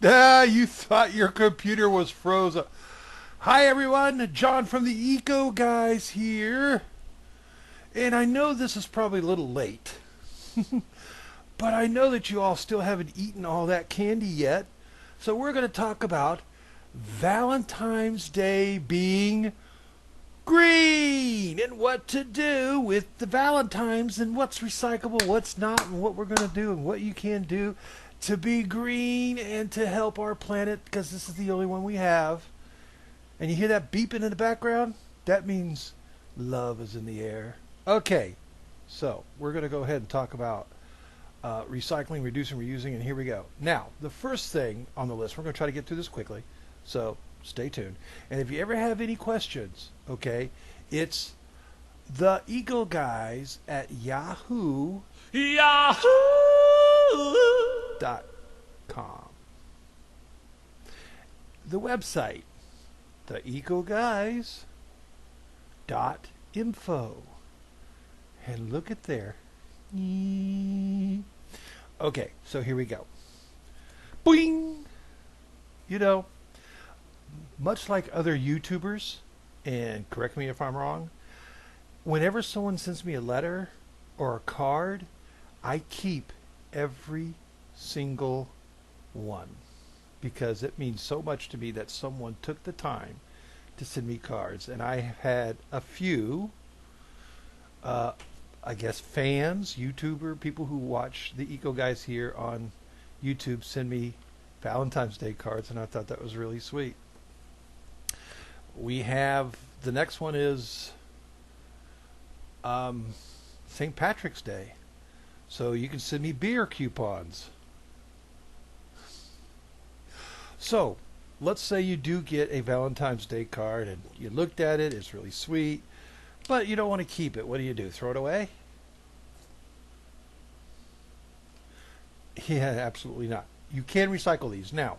Ah, you thought your computer was frozen. Hi everyone, John from the Eco Guys here. And I know this is probably a little late, but I know that you all still haven't eaten all that candy yet. So we're going to talk about Valentine's Day being green and what to do with the Valentines and what's recyclable, what's not, and what we're going to do and what you can do to be green and to help our planet because this is the only one we have. And you hear that beeping in the background? That means love is in the air. Okay, so we're going to go ahead and talk about recycling, reducing, reusing, and here we go. Now, the first thing on the list, we're going to try to get through this quickly, so stay tuned. And if you ever have any questions, okay, it's the Eagle Guys at Yahoo! yahoo.com. The website, theecoguys.info. And look at there. Okay, so here we go. Boing! You know, much like other YouTubers, and correct me if I'm wrong, whenever someone sends me a letter or a card, I keep every single one because it means so much to me that someone took the time to send me cards. And I have had a few, I guess, fans, YouTuber, people who watch the Eco Guys here on YouTube send me Valentine's Day cards, and I thought that was really sweet. We have, the next one is St. Patrick's Day. So you can send me beer coupons. So let's say you do get a Valentine's Day card and you looked at it, it's really sweet, but you don't want to keep it. What do? Throw it away? Yeah, absolutely not. You can recycle these. Now,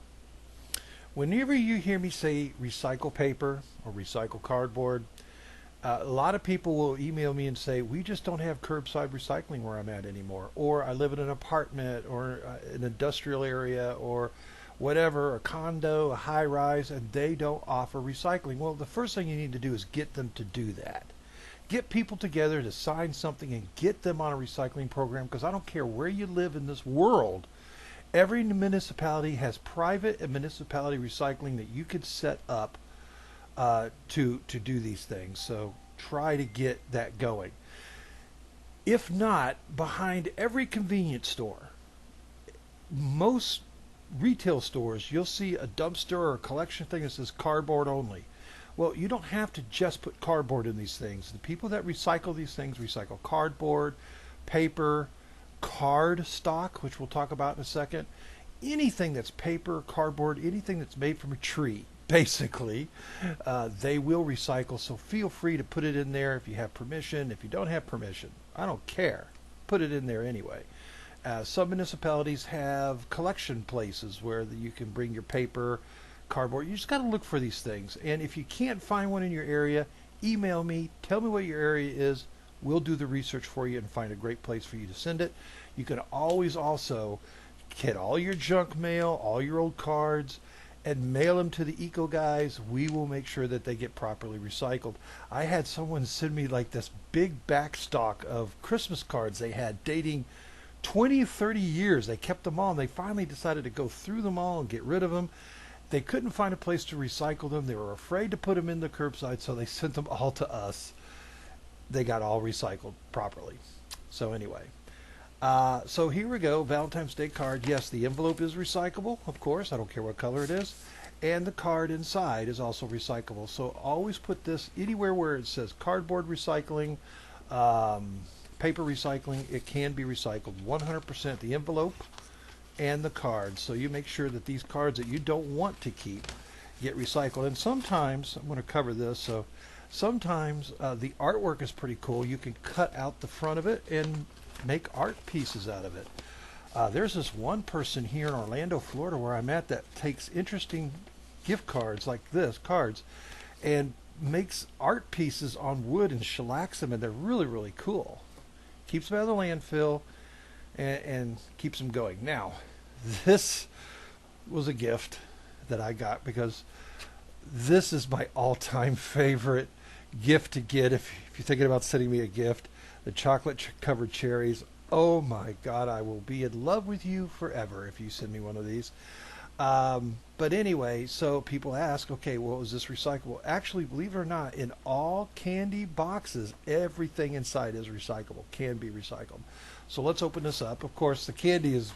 whenever you hear me say recycle paper or recycle cardboard, a lot of people will email me and say, we just don't have curbside recycling where I'm at anymore. Or I live in an apartment or an industrial area or whatever, a condo, a high rise, and they don't offer recycling. Well, the first thing you need to do is get them to do that. Get people together to sign something and get them on a recycling program, because I don't care where you live in this world. Every municipality has private and municipality recycling that you could set up to do these things. So try to get that going. If not, behind every convenience store, most retail stores, you'll see a dumpster or a collection thing that says cardboard only. Well, you don't have to just put cardboard in these things. The people that recycle these things recycle cardboard, paper, card stock, which we'll talk about in a second. Anything that's paper, cardboard, anything that's made from a tree, basically, they will recycle. So feel free to put it in there if you have permission. If you don't have permission, I don't care. Put it in there anyway. Some municipalities have collection places where you can bring your paper, cardboard. You just got to look for these things. And if you can't find one in your area, email me. Tell me what your area is. We'll do the research for you and find a great place for you to send it. You can always also get all your junk mail, all your old cards, and mail them to the Eco Guys. We will make sure that they get properly recycled. I had someone send me like this big back stock of Christmas cards they had dating 20, 30 years. They kept them all, and they finally decided to go through them all and get rid of them. They couldn't find a place to recycle them. They were afraid to put them in the curbside, so they sent them all to us. They got all recycled properly. So anyway, so here we go. Valentine's Day card. Yes, the envelope is recyclable, of course. I don't care what color it is. And the card inside is also recyclable. So always put this anywhere where it says cardboard recycling, paper recycling. It can be recycled 100%. The envelope and the card. So you make sure that these cards that you don't want to keep get recycled. And sometimes, I'm going to cover this, so sometimes the artwork is pretty cool. You can cut out the front of it and make art pieces out of it. There's this one person here in Orlando, Florida, where I'm at, that takes interesting gift cards like this, cards, and makes art pieces on wood and shellacks them, and they're really, really cool. Keeps them out of the landfill and keeps them going. Now, this was a gift that I got because this is my all-time favorite gift to get. If you're thinking about sending me a gift, the chocolate-covered cherries. Oh my God, I will be in love with you forever if you send me one of these. But anyway, so people ask, okay, well, is this recyclable? Actually, believe it or not, in all candy boxes, everything inside is recyclable, can be recycled. So let's open this up. Of course, the candy is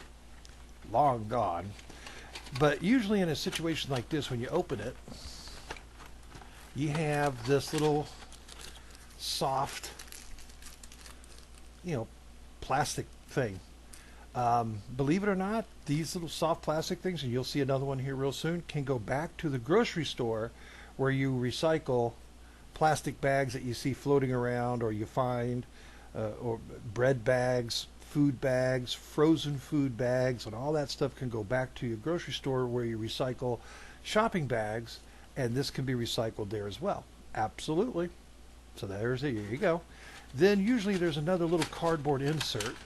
long gone. But usually in a situation like this, when you open it, you have this little soft, plastic thing. Believe it or not, these little soft plastic things, and you'll see another one here real soon, can go back to the grocery store where you recycle plastic bags that you see floating around or you find, or bread bags, food bags, frozen food bags, and all that stuff can go back to your grocery store where you recycle shopping bags, and this can be recycled there as well. Absolutely. So there you go. Then usually there's another little cardboard insert.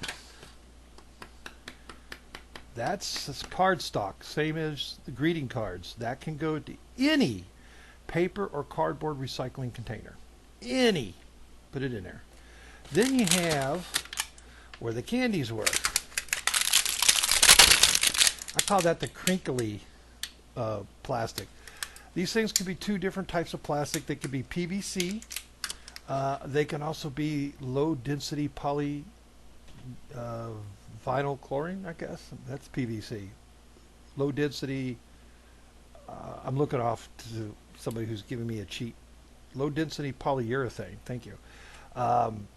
That's cardstock, same as the greeting cards. That can go to any paper or cardboard recycling container. Any. Put it in there. Then you have where the candies were. I call that the crinkly plastic. These things can be two different types of plastic. They can be PVC. They can also be low density poly vinyl chlorine, I guess. That's PVC. Low density, I'm looking off to somebody who's giving me a cheat. Low density polyurethane. Thank you.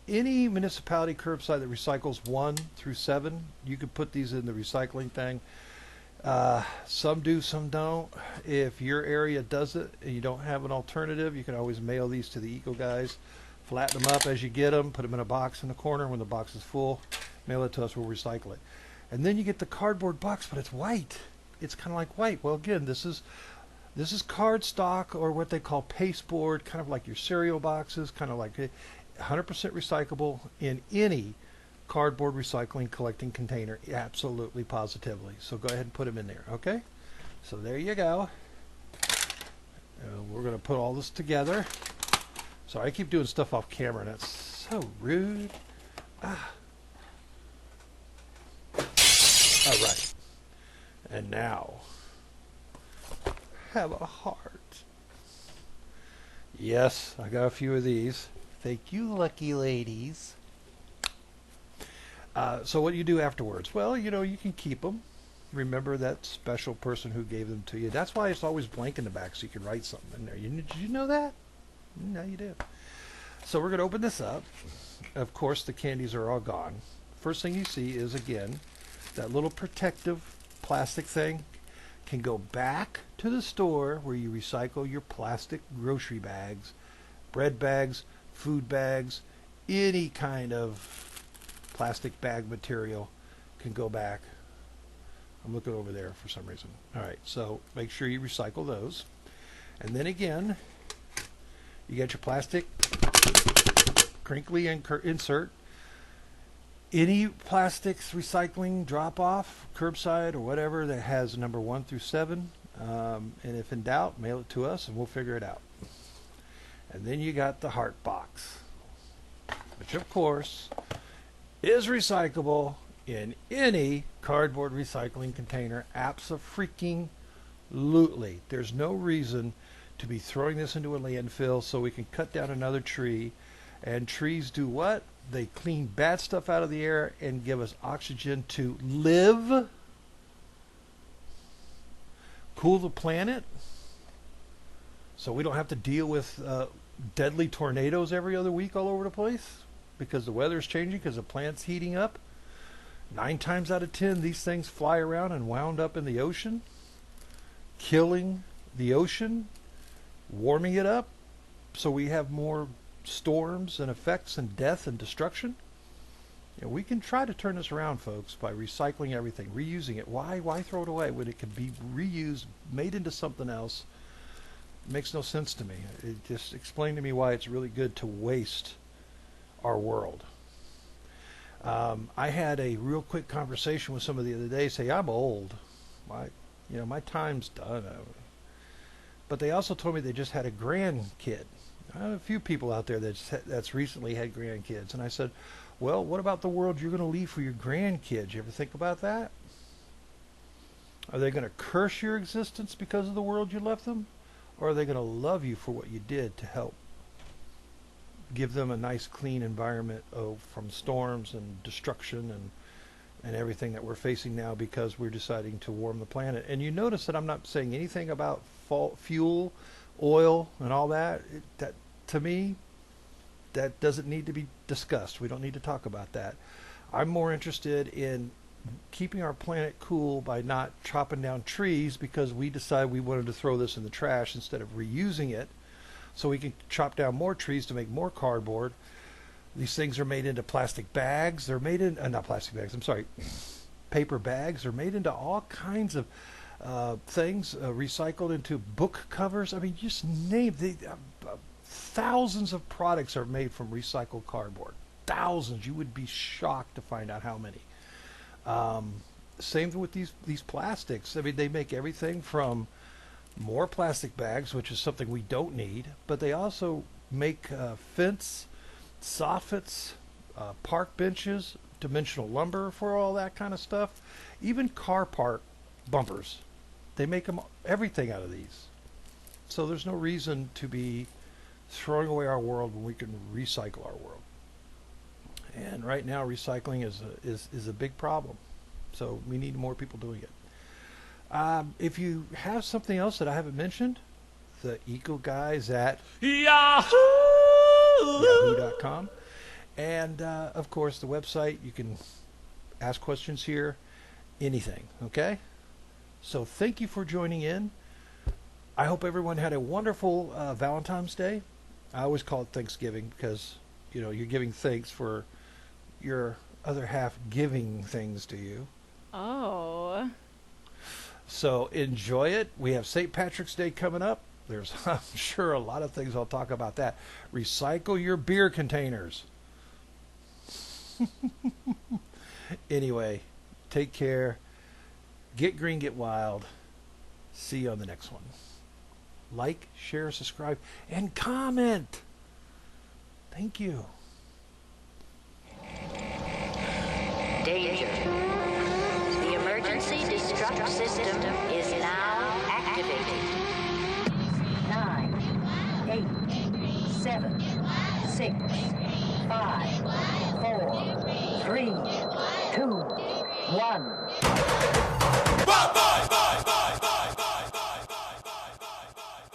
Any municipality curbside that recycles 1 through 7, you could put these in the recycling thing. Some do, some don't. If your area does it and you don't have an alternative, you can always mail these to the ecoguys. Flatten them up as you get them, put them in a box in the corner. When the box is full, mail it to us, we'll recycle it. And then you get the cardboard box, but it's white. It's kind of like white. Well, again, this is cardstock, or what they call pasteboard, kind of like your cereal boxes, kind of like 100% recyclable in any cardboard recycling collecting container. Absolutely, positively. So go ahead and put them in there, okay? So there you go. We're going to put all this together. Sorry, I keep doing stuff off camera, and that's so rude. All right. And now, have a heart. Yes, I got a few of these. Thank you, lucky ladies. So what do you do afterwards? Well, you can keep them. Remember that special person who gave them to you. That's why it's always blank in the back, so you can write something in there. Did you know that? No, you did. So we're going to open this up. Of course, the candies are all gone. First thing you see is, again, that little protective plastic thing can go back to the store where you recycle your plastic grocery bags, bread bags, food bags, any kind of plastic bag material can go back. I'm looking over there for some reason. All right, so make sure you recycle those. And then again, you get your plastic crinkly insert. Any plastics recycling drop off, curbside or whatever, that has number 1 through 7. And if in doubt, mail it to us and we'll figure it out. And then you got the heart box, which of course is recyclable in any cardboard recycling container. Abso-freaking-lutely. There's no reason to be throwing this into a landfill so we can cut down another tree. And trees do what? They clean bad stuff out of the air and give us oxygen to live, cool the planet, so we don't have to deal with deadly tornadoes every other week all over the place because the weather's changing, because the planet's heating up. 9 times out of 10, these things fly around and wound up in the ocean, killing the ocean, warming it up, so we have more storms and effects and death and destruction. We can try to turn this around, folks, by recycling everything, reusing it. Why throw it away when it can be reused, made into something else? It makes no sense to me. Just explain to me why it's really good to waste our world. I had a real quick conversation with somebody the other day say, I'm old. My time's done. But they also told me they just had a grandkid. I have a few people out there that's recently had grandkids. And I said, well, what about the world you're going to leave for your grandkids? You ever think about that? Are they going to curse your existence because of the world you left them? Or are they going to love you for what you did to help give them a nice, clean environment from storms and destruction and everything that we're facing now because we're deciding to warm the planet? And you notice that I'm not saying anything about fuel, oil, and all that. That, to me, that doesn't need to be discussed. We don't need to talk about that. I'm more interested in keeping our planet cool by not chopping down trees because we decided we wanted to throw this in the trash instead of reusing it so we can chop down more trees to make more cardboard. These things are made into plastic bags. They're made in, not plastic bags, I'm sorry, paper bags. They're made into all kinds of things, recycled into book covers. I mean, just name thousands of products are made from recycled cardboard. Thousands. You would be shocked to find out how many. Same with these plastics. I mean, they make everything from more plastic bags, which is something we don't need, but they also make fence, soffits, park benches, dimensional lumber for all that kind of stuff, even car park bumpers. They make everything out of these. So there's no reason to be throwing away our world when we can recycle our world. And right now, recycling is a big problem. So we need more people doing it. If you have something else that I haven't mentioned, the ecoguys at yahoo.com. And, of course, the website. You can ask questions here, anything, okay? So thank you for joining in. I hope everyone had a wonderful Valentine's Day. I always call it Thanksgiving because, you're giving thanks for your other half giving things to you. Oh. So enjoy it. We have St. Patrick's Day coming up. There's, I'm sure, a lot of things I'll talk about that. Recycle your beer containers. Anyway, take care. Get green, get wild. See you on the next one. Like, share, subscribe, and comment. Thank you. Danger. The emergency destruct system is now activated. 9, 8, 7, 6, 5, 4, 3, 2, 1. Bye, bye, bye, bye, bye.